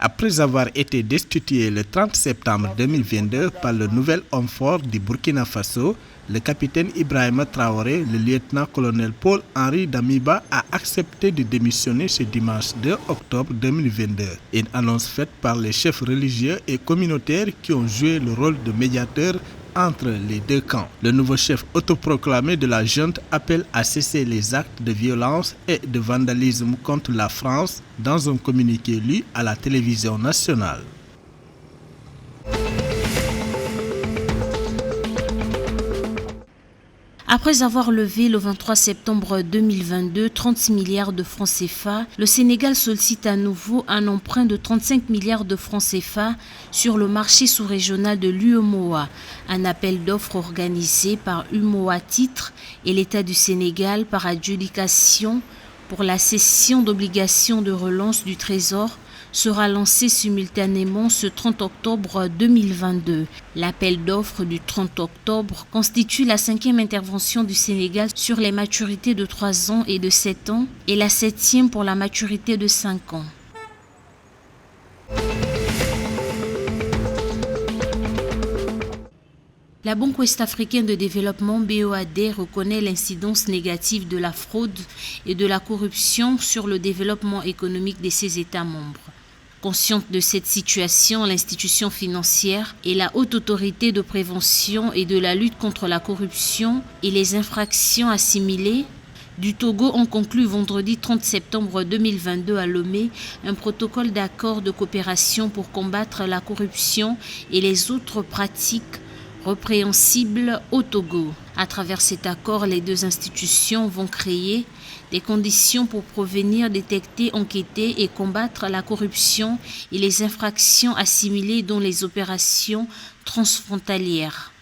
Après avoir été destitué le 30 septembre 2022 par le nouvel homme fort du Burkina Faso, le capitaine Ibrahima Traoré, le lieutenant-colonel Paul-Henri Damiba a accepté de démissionner ce dimanche 2 octobre 2022. Une annonce faite par les chefs religieux et communautaires qui ont joué le rôle de médiateurs entre les deux camps. Le nouveau chef autoproclamé de la junte appelle à cesser les actes de violence et de vandalisme contre la France dans un communiqué lu à la télévision nationale. Après avoir levé le 23 septembre 2022 36 milliards de francs CFA, le Sénégal sollicite à nouveau un emprunt de 35 milliards de francs CFA sur le marché sous-régional de l'UEMOA. Un appel d'offres organisé par UMOA Titres et l'État du Sénégal par adjudication pour la cession d'obligations de relance du Trésor sera lancé simultanément ce 30 octobre 2022. L'appel d'offres du 30 octobre constitue la 5e intervention du Sénégal sur les maturités de 3 ans et de 7 ans et la 7e pour la maturité de 5 ans. La Banque ouest-africaine de développement BOAD reconnaît l'incidence négative de la fraude et de la corruption sur le développement économique de ses États membres. Consciente de cette situation, l'institution financière et la Haute Autorité de prévention et de la lutte contre la corruption et les infractions assimilées du Togo ont conclu vendredi 30 septembre 2022 à Lomé un protocole d'accord de coopération pour combattre la corruption et les autres pratiques répréhensibles au Togo. À travers cet accord, les deux institutions vont créer des conditions pour prévenir, détecter, enquêter et combattre la corruption et les infractions assimilées dans les opérations transfrontalières.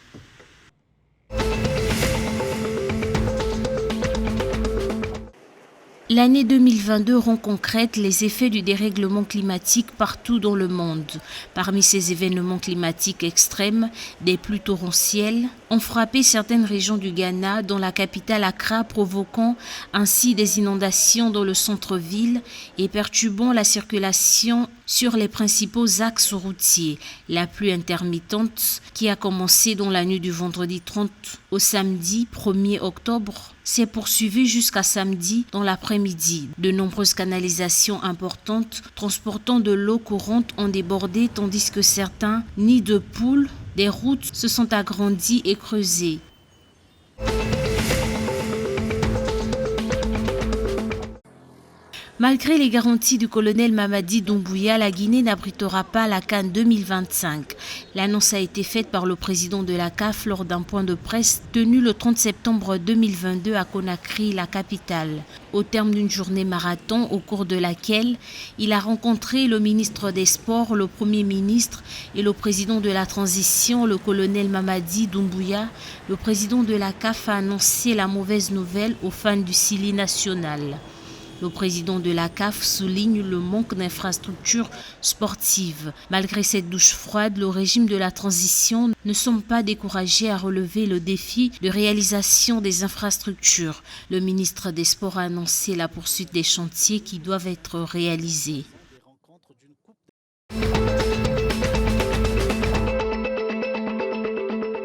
L'année 2022 rend concrète les effets du dérèglement climatique partout dans le monde. Parmi ces événements climatiques extrêmes, des pluies torrentielles ont frappé certaines régions du Ghana, dont la capitale Accra, provoquant ainsi des inondations dans le centre-ville et perturbant la circulation sur les principaux axes routiers. La pluie intermittente, qui a commencé dans la nuit du vendredi 30 au samedi 1er octobre, s'est poursuivie jusqu'à samedi dans l'après-midi. De nombreuses canalisations importantes transportant de l'eau courante ont débordé, tandis que certains nids de poules des routes se sont agrandis et creusés. Malgré les garanties du colonel Mamadi Doumbouya, la Guinée n'abritera pas la CAN 2025. L'annonce a été faite par le président de la CAF lors d'un point de presse tenu le 30 septembre 2022 à Conakry, la capitale. Au terme d'une journée marathon au cours de laquelle il a rencontré le ministre des Sports, le Premier ministre et le président de la transition, le colonel Mamadi Doumbouya, le président de la CAF a annoncé la mauvaise nouvelle aux fans du Sili national. Le président de la CAF souligne le manque d'infrastructures sportives. Malgré cette douche froide, le régime de la transition ne semble pas découragé à relever le défi de réalisation des infrastructures. Le ministre des Sports a annoncé la poursuite des chantiers qui doivent être réalisés.